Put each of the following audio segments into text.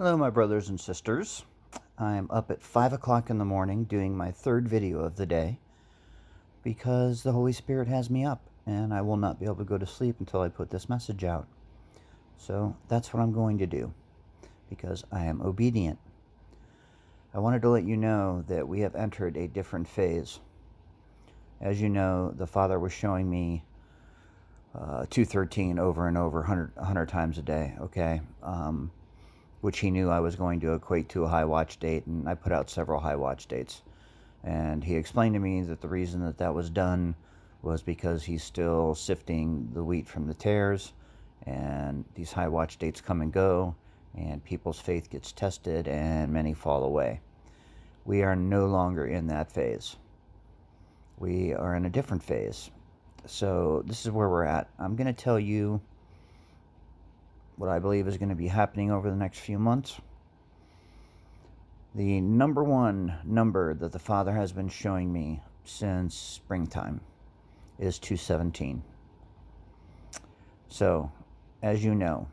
Hello, my brothers and sisters. I'm up at 5 o'clock in the morning doing my third video of the day because the Holy Spirit has me up and I will not be able to go to sleep until I put this message out. So that's what I'm going to do because I am obedient. I wanted to let you know that we have entered a different phase. As you know, the Father was showing me 213 over and over 100 times a day, okay? Which he knew I was going to equate to a high watch date, and I put out several high watch dates. And he explained to me that the reason that that was done was because he's still sifting the wheat from the tares, and these high watch dates come and go, and people's faith gets tested, and many fall away. We are no longer in that phase. We are in a different phase. So this is where we're at. I'm going to tell you what I believe is going to be happening over the next few months. The number one number that the Father has been showing me since springtime is 217. So, as you know,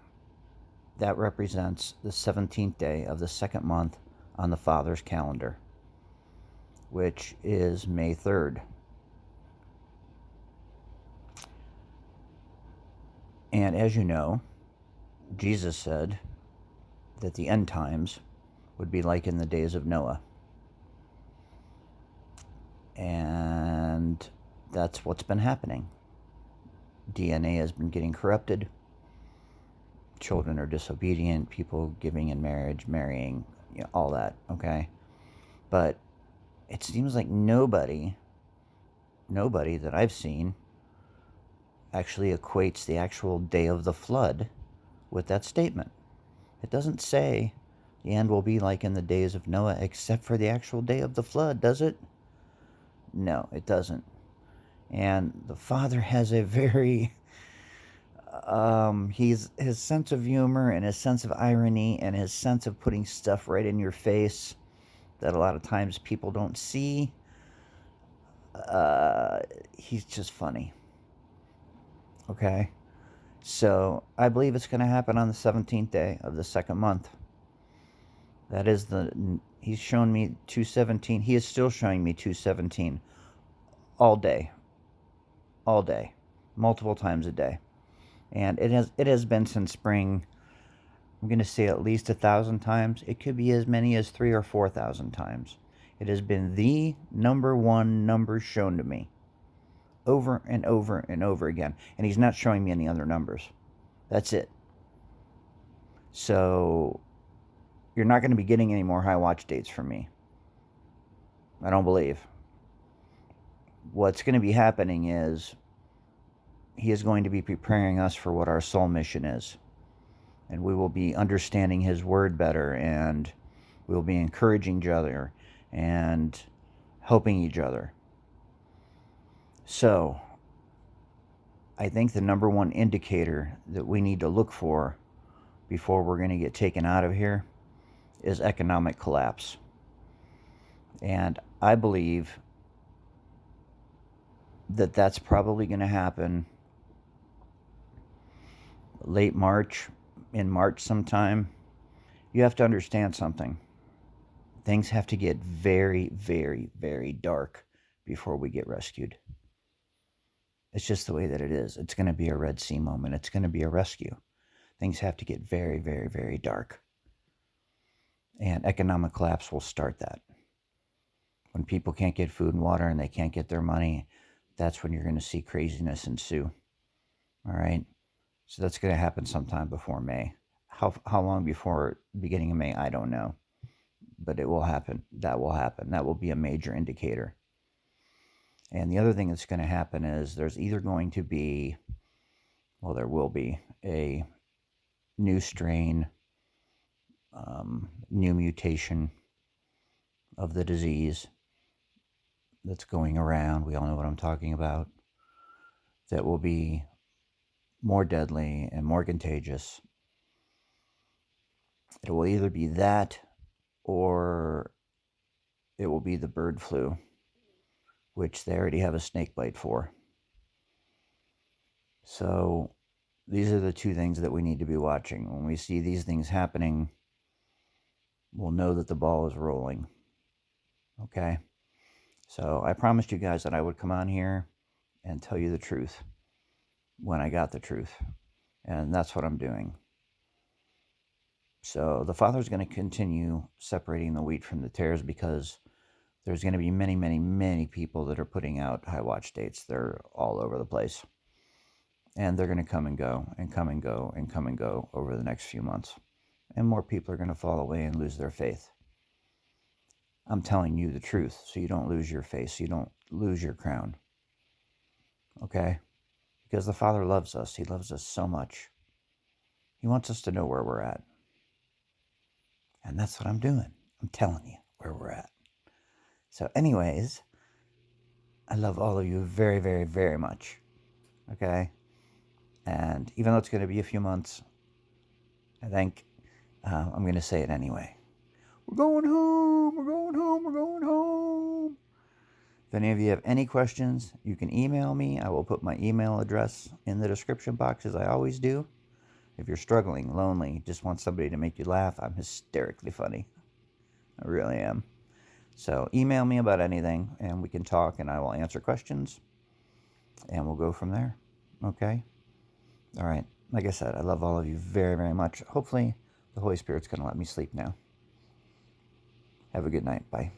that represents the 17th day of the second month on the Father's calendar, which is May 3rd. And as you know, Jesus said that the end times would be like in the days of Noah. And that's what's been happening. DNA has been getting corrupted. Children are disobedient. People giving in marriage, marrying, all that, okay? But it seems like nobody that I've seen actually equates the actual day of the flood with that statement. It doesn't say the end will be like in the days of Noah except for the actual day of the flood, does it? No, it doesn't. And the Father has a very his sense of humor and his sense of irony and his sense of putting stuff right in your face that a lot of times people don't see. He's just funny. Okay? So I believe it's going to happen on the 17th day of the second month. That is he's shown me 217. He is still showing me 217 all day, multiple times a day. And it has been since spring. I'm going to say at least 1,000 times. It could be as many as 3,000 or 4,000 times. It has been the number one number shown to me over and over and over again. And he's not showing me any other numbers. That's it. So you're not going to be getting any more high watch dates from me. I don't believe. What's going to be happening is he is going to be preparing us for what our soul mission is. And we will be understanding his word better, and we will be encouraging each other and helping each other. So, I think the number one indicator that we need to look for before we're going to get taken out of here is economic collapse. And I believe that that's probably going to happen late March, in March sometime. You have to understand something. Things have to get very, very, very dark before we get rescued. It's just the way that it is. It's going to be a Red Sea moment. It's going to be a rescue. Things have to get very, very, very dark. And economic collapse will start that. When people can't get food and water and they can't get their money, that's when you're going to see craziness ensue. All right? So that's going to happen sometime before May. How long before beginning of May, I don't know. But it will happen. That will happen. That will be a major indicator. And the other thing that's going to happen is there's either going to be, well, there will be a new strain, new mutation of the disease that's going around. We all know what I'm talking about. That will be more deadly and more contagious. It will either be that or it will be the bird flu, which they already have a snake bite for. So these are the two things that we need to be watching. When we see these things happening, will know that the ball is rolling. Okay? So I promised you guys that I would come on here and tell you the truth when I got the truth. And that's what I'm doing. So the Father's going to continue separating the wheat from the tares, because there's going to be many, many, many people that are putting out high watch dates. They're all over the place. And they're going to come and go and come and go and come and go over the next few months. And more people are going to fall away and lose their faith. I'm telling you the truth so you don't lose your faith, so you don't lose your crown. Okay? Because the Father loves us. He loves us so much. He wants us to know where we're at. And that's what I'm doing. I'm telling you where we're at. So anyways, I love all of you very, very, very much. Okay? And even though it's going to be a few months, I think I'm going to say it anyway. We're going home. We're going home. We're going home. If any of you have any questions, you can email me. I will put my email address in the description box, as I always do. If you're struggling, lonely, just want somebody to make you laugh, I'm hysterically funny. I really am. So email me about anything, and we can talk, and I will answer questions, and we'll go from there. Okay? All right. Like I said, I love all of you very, very much. Hopefully, the Holy Spirit's going to let me sleep now. Have a good night. Bye.